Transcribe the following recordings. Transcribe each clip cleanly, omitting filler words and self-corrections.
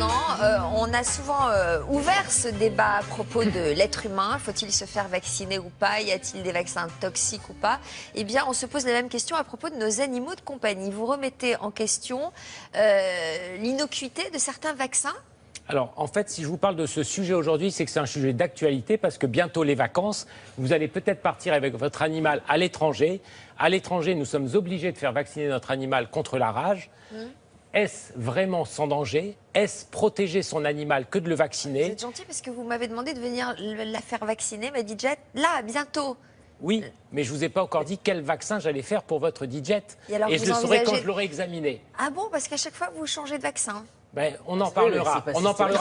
maintenant. On a souvent ouvert ce débat à propos de l'être humain. Faut-il se faire vacciner ou pas? Y a-t-il des vaccins toxiques ou pas? Eh bien, on se pose la même question à propos de nos animaux de compagnie. Vous remettez en question l'innocuité de certains vaccins? Alors, en fait, si je vous parle de ce sujet aujourd'hui, c'est que c'est un sujet d'actualité parce que bientôt les vacances, vous allez peut-être partir avec votre animal à l'étranger. À l'étranger, nous sommes obligés de faire vacciner notre animal contre la rage. Est-ce vraiment sans danger? Est-ce protéger son animal que de le vacciner? Vous êtes gentil parce que vous m'avez demandé de venir la faire vacciner, ma Didjet, là, bientôt. Oui, mais je ne vous ai pas encore dit quel vaccin j'allais faire pour votre Didjet. Et je le saurai quand je l'aurai examiné. Ah bon? Parce qu'à chaque fois, vous changez de vaccin. Ben, on en parlera,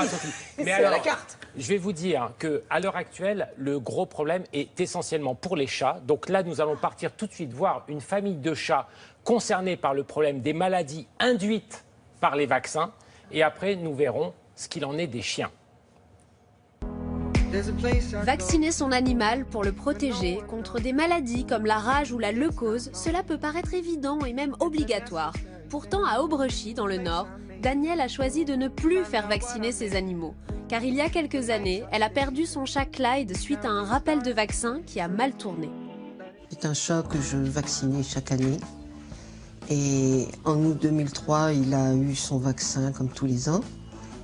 Sophie. Mais alors, à la carte. je vais vous dire qu'à l'heure actuelle, le gros problème est essentiellement pour les chats. Donc là, nous allons partir tout de suite voir une famille de chats concernés par le problème des maladies induites par les vaccins. Et après, nous verrons ce qu'il en est des chiens. Vacciner son animal pour le protéger contre des maladies comme la rage ou la leucose, cela peut paraître évident et même obligatoire. Pourtant, à Aubrechy, dans le Nord, Danielle a choisi de ne plus faire vacciner ses animaux. Car il y a quelques années, elle a perdu son chat Clyde suite à un rappel de vaccin qui a mal tourné. C'est un chat que je vaccinais chaque année. Et en août 2003, il a eu son vaccin comme tous les ans.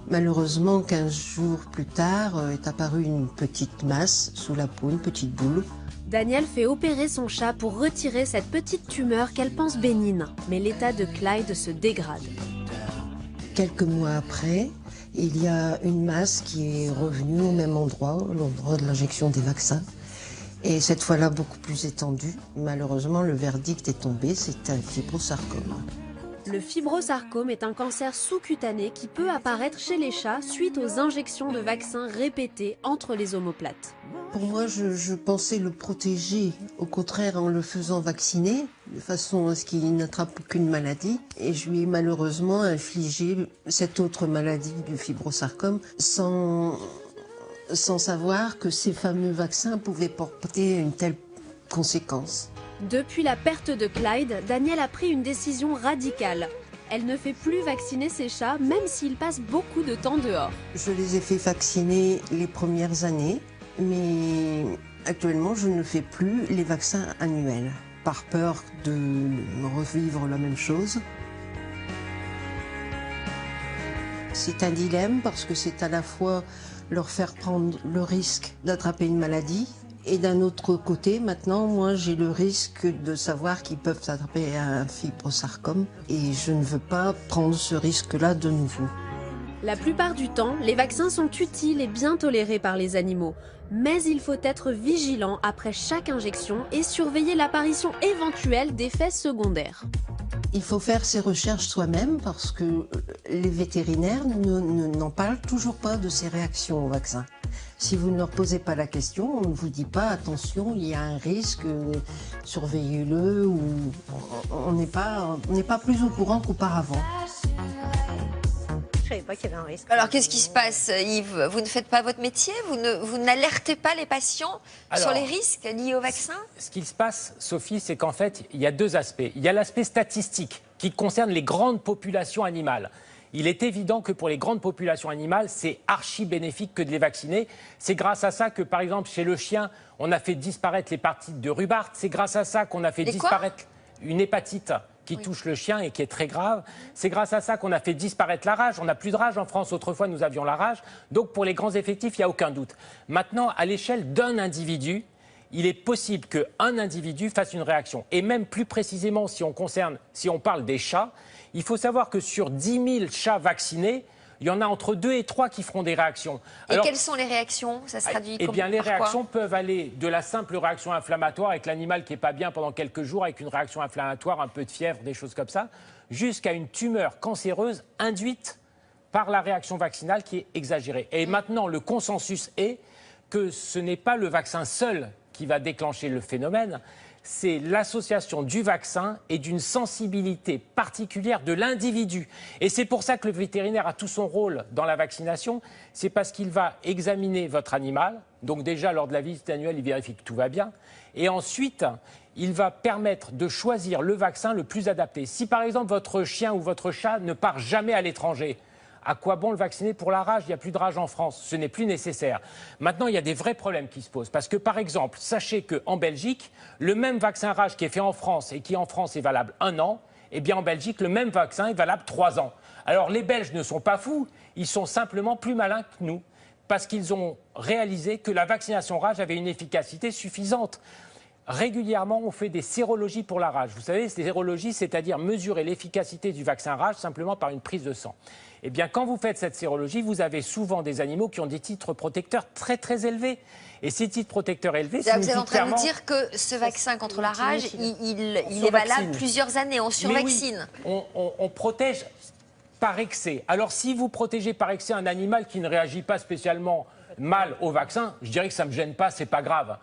Malheureusement, 15 jours plus tard, est apparue une petite masse sous la peau, une petite boule. Danielle fait opérer son chat pour retirer cette petite tumeur qu'elle pense bénigne. Mais l'état de Clyde se dégrade. Quelques mois après, il y a une masse qui est revenue au même endroit, l'endroit de l'injection des vaccins. Et cette fois-là, beaucoup plus étendue. Malheureusement, le verdict est tombé, c'est un fibrosarcome. Le fibrosarcome est un cancer sous-cutané qui peut apparaître chez les chats suite aux injections de vaccins répétées entre les omoplates. Pour moi, je pensais le protéger, au contraire en le faisant vacciner, de façon à ce qu'il n'attrape aucune maladie. Et je lui ai malheureusement infligé cette autre maladie du fibrosarcome sans savoir que ces fameux vaccins pouvaient porter une telle conséquence. Depuis la perte de Clyde, Danielle a pris une décision radicale. Elle ne fait plus vacciner ses chats, même s'ils passent beaucoup de temps dehors. Je les ai fait vacciner les premières années, mais actuellement je ne fais plus les vaccins annuels, par peur de revivre la même chose. C'est un dilemme parce que c'est à la fois leur faire prendre le risque d'attraper une maladie, et d'un autre côté, maintenant, moi, j'ai le risque de savoir qu'ils peuvent attraper un fibrosarcome et je ne veux pas prendre ce risque-là de nouveau. La plupart du temps, les vaccins sont utiles et bien tolérés par les animaux. Mais il faut être vigilant après chaque injection et surveiller l'apparition éventuelle d'effets secondaires. Il faut faire ses recherches soi-même parce que les vétérinaires n'en parlent toujours pas de ces réactions au vaccin. Si vous ne leur posez pas la question, on ne vous dit pas attention, il y a un risque, surveillez-le, ou on n'est pas plus au courant qu'auparavant. Je savais pas qu'il y avait un risque. Alors, qu'est-ce qui se passe, Yves? Vous ne faites pas votre métier? Vous n'alertez pas les patients sur les risques liés au vaccin? Ce qui se passe, Sophie, c'est qu'en fait, il y a deux aspects. Il y a l'aspect statistique qui concerne les grandes populations animales. Il est évident que pour les grandes populations animales, c'est archi bénéfique que de les vacciner. C'est grâce à ça que, par exemple, chez le chien, on a fait disparaître l'hépatite de Rubart. C'est grâce à ça qu'on a fait disparaître une hépatite qui touche le chien et qui est très grave. C'est grâce à ça qu'on a fait disparaître la rage. On n'a plus de rage en France. Autrefois, nous avions la rage. Donc, pour les grands effectifs, il n'y a aucun doute. Maintenant, à l'échelle d'un individu, il est possible qu'un individu fasse une réaction. Et même plus précisément, si on parle des chats, il faut savoir que sur 10 000 chats vaccinés, il y en a entre 2 et 3 qui feront des réactions. Et quelles sont les réactions? Ça se traduit Eh bien, les réactions peuvent aller de la simple réaction inflammatoire avec l'animal qui n'est pas bien pendant quelques jours, avec une réaction inflammatoire, un peu de fièvre, des choses comme ça, jusqu'à une tumeur cancéreuse induite par la réaction vaccinale qui est exagérée. Et maintenant, le consensus est que ce n'est pas le vaccin seul qui va déclencher le phénomène, c'est l'association du vaccin et d'une sensibilité particulière de l'individu. Et c'est pour ça que le vétérinaire a tout son rôle dans la vaccination, c'est parce qu'il va examiner votre animal, donc déjà lors de la visite annuelle, il vérifie que tout va bien, et ensuite, il va permettre de choisir le vaccin le plus adapté. Si par exemple votre chien ou votre chat ne part jamais à l'étranger, À quoi bon le vacciner pour la rage? Il n'y a plus de rage en France. Ce n'est plus nécessaire. Maintenant, il y a des vrais problèmes qui se posent. Parce que, par exemple, sachez qu'en Belgique, le même vaccin rage qui est fait en France et qui en France est valable 1 an, eh bien en Belgique, le même vaccin est valable 3 ans. Alors les Belges ne sont pas fous, ils sont simplement plus malins que nous. Parce qu'ils ont réalisé que la vaccination rage avait une efficacité suffisante. Régulièrement, on fait des sérologies pour la rage. Vous savez, ces sérologies, c'est-à-dire mesurer l'efficacité du vaccin rage simplement par une prise de sang. Eh bien, quand vous faites cette sérologie, vous avez souvent des animaux qui ont des titres protecteurs très très élevés. Et ces titres protecteurs élevés, vous êtes en train de nous dire que ce vaccin contre la rage, il est valable plusieurs années, on survaccine. Oui, on protège par excès. Alors, si vous protégez par excès un animal qui ne réagit pas spécialement mal au vaccin, je dirais que ça ne me gêne pas, c'est pas grave.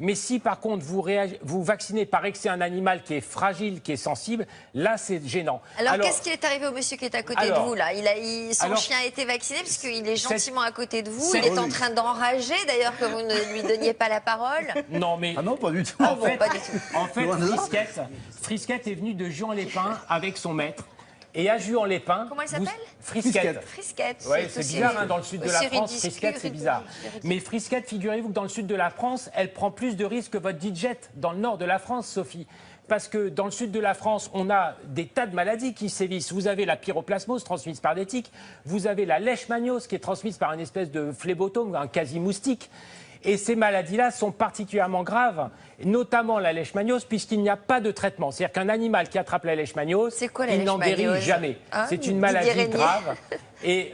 Mais si par contre vous vaccinez par excès un animal qui est fragile, qui est sensible, là c'est gênant. Alors qu'est-ce qui est arrivé au monsieur qui est à côté de vous là? Son chien a été vacciné parce qu'il est gentiment à côté de vous. Il est en train d'enrager d'ailleurs que vous ne lui donniez pas la parole. Non mais non pas du tout. En fait, Frisquette est venu de Juan-les-Pins avec son maître. Et à Juan-les-Pins... Comment elle s'appelle? Frisquette. Frisquette. Ouais, c'est bizarre, hein, dans le sud de la France, Frisquette, c'est bizarre. Mais Frisquette, figurez-vous que dans le sud de la France, elle prend plus de risques que votre Digit dans le nord de la France, Sophie. Parce que dans le sud de la France, on a des tas de maladies qui sévissent. Vous avez la pyroplasmose transmise par des tiques. Vous avez la leishmaniose qui est transmise par une espèce de phlébotome, un quasi-moustique. Et ces maladies-là sont particulièrement graves, notamment la leishmaniose, puisqu'il n'y a pas de traitement. C'est-à-dire qu'un animal qui attrape la leishmaniose, il n'en guérit jamais. C'est une maladie grave. Et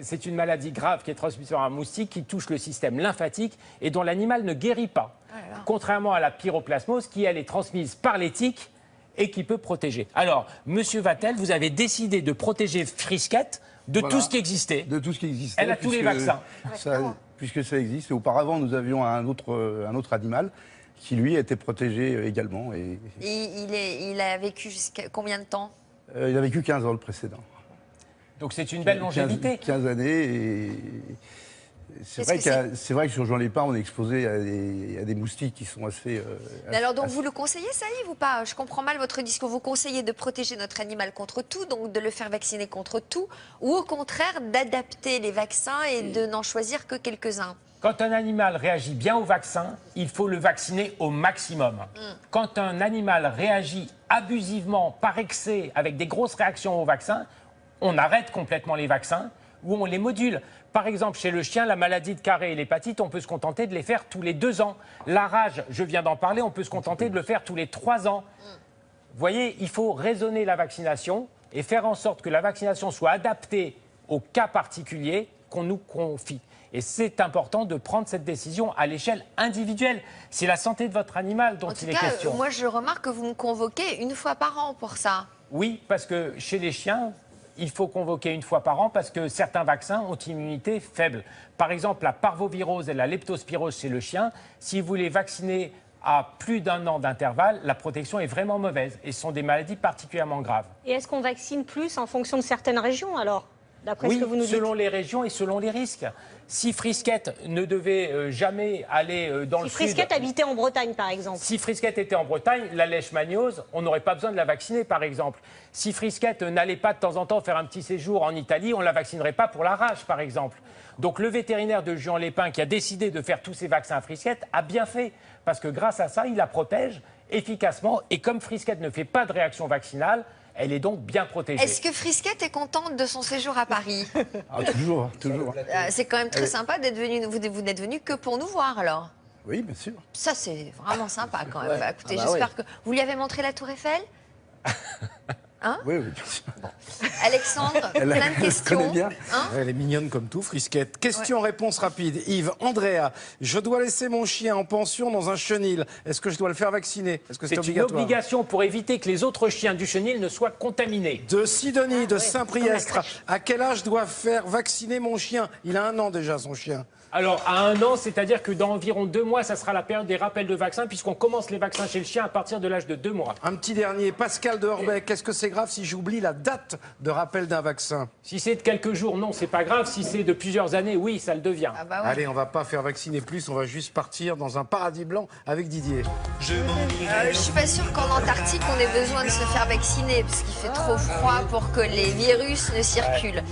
c'est une maladie grave qui est transmise par un moustique qui touche le système lymphatique et dont l'animal ne guérit pas. Contrairement à la pyroplasmose qui, elle, est transmise par les tiques et qui peut protéger. Alors, Monsieur Vatel, vous avez décidé de protéger Frisquette de tout ce qui existait. De tout ce qui existait. Elle a tous les vaccins. Puisque ça existe. Et auparavant, nous avions un autre animal qui, lui, a été protégé également. Et il a vécu jusqu'à combien de temps? Il a vécu 15 ans, le précédent. Donc c'est une belle longévité. 15 années. Et c'est vrai que sur Juan-les-Pins, on est exposé à des moustiques qui sont assez... alors donc vous le conseillez, ça Yves, ou pas? Je comprends mal votre discours. Vous conseillez de protéger notre animal contre tout, donc de le faire vacciner contre tout, ou au contraire d'adapter les vaccins et de n'en choisir que quelques-uns? Quand un animal réagit bien au vaccin, il faut le vacciner au maximum. Quand un animal réagit abusivement, par excès, avec des grosses réactions au vaccin, on arrête complètement les vaccins ou on les module. Par exemple, chez le chien, la maladie de Carré et l'hépatite, on peut se contenter de les faire tous les 2 ans. La rage, je viens d'en parler, on peut se contenter de le faire tous les 3 ans. Vous voyez, il faut raisonner la vaccination et faire en sorte que la vaccination soit adaptée au cas particulier qu'on nous confie. Et c'est important de prendre cette décision à l'échelle individuelle. C'est la santé de votre animal dont il est question. Moi, je remarque que vous me convoquez 1 fois par an pour ça. Oui, parce que chez les chiens, il faut convoquer 1 fois par an parce que certains vaccins ont une immunité faible. Par exemple, la parvovirose et la leptospirose chez le chien, si vous les vaccinez à plus d'1 an d'intervalle, la protection est vraiment mauvaise et ce sont des maladies particulièrement graves. Et est-ce qu'on vaccine plus en fonction de certaines régions alors, d'après ce que vous nous dites? Selon les régions et selon les risques. Si Frisquette ne devait jamais aller dans le sud... Si Frisquette habitait en Bretagne, par exemple. Si Frisquette était en Bretagne, la leishmaniose, on n'aurait pas besoin de la vacciner, par exemple. Si Frisquette n'allait pas de temps en temps faire un petit séjour en Italie, on ne la vaccinerait pas pour la rage, par exemple. Donc le vétérinaire de Juan-les-Pins qui a décidé de faire tous ces vaccins à Frisquette a bien fait. Parce que grâce à ça, il la protège efficacement. Et comme Frisquette ne fait pas de réaction vaccinale, elle est donc bien protégée. Est-ce que Frisquette est contente de son séjour à Paris? Toujours, toujours. C'est quand même très sympa d'être venu. Vous n'êtes venu que pour nous voir alors? Oui, bien sûr. Ça, c'est vraiment sympa quand même. Écoutez, j'espère que... Vous lui avez montré la Tour Eiffel? Hein? Oui, bien sûr. Bon. Alexandre, plein de questions. Bien. Hein? Elle est mignonne comme tout, Frisquette. Question-réponse rapide. Yves, Andrea, je dois laisser mon chien en pension dans un chenil. Est-ce que je dois le faire vacciner? Est-ce que c'est obligatoire? C'est une obligation pour éviter que les autres chiens du chenil ne soient contaminés. De Sidonie, de Saint-Priestre, à quel âge dois faire vacciner mon chien? Il a 1 an déjà, son chien. Alors, à 1 an, c'est-à-dire que dans environ 2 mois, ça sera la période des rappels de vaccins, puisqu'on commence les vaccins chez le chien à partir de l'âge de 2 mois. Un petit dernier, Pascal de Orbec, est-ce que c'est grave si j'oublie la date de rappel d'un vaccin? Si c'est de quelques jours, non, c'est pas grave. Si c'est de plusieurs années, oui, ça le devient. Ah bah ouais. Allez, on va pas faire vacciner plus, on va juste partir dans un paradis blanc avec Didier. Je suis pas sûre qu'en Antarctique, on ait besoin de se faire vacciner, parce qu'il fait trop froid pour que les virus ne circulent.